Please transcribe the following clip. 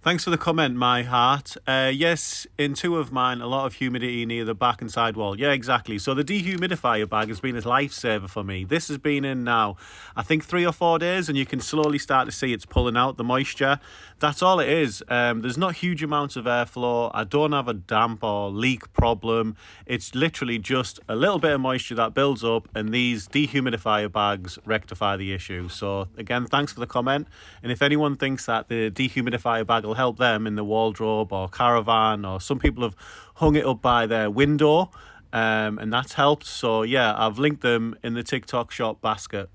Thanks for the comment, my heart. Yes, in two of mine, a lot of humidity near the back and side wall. Yeah, exactly. So the dehumidifier bag has been a lifesaver for me. This has been in now, I think 3 or 4 days, and you can slowly start to see it's pulling out the moisture. That's all it is. There's not huge amounts of airflow. I don't have a damp or leak problem. It's literally just a little bit of moisture that builds up, and these dehumidifier bags rectify the issue. So again, thanks for the comment. And if anyone thinks that the dehumidifier bag will help them in the wardrobe or caravan, or some people have hung it up by their window, and that's helped. So yeah, I've linked them in the TikTok shop basket.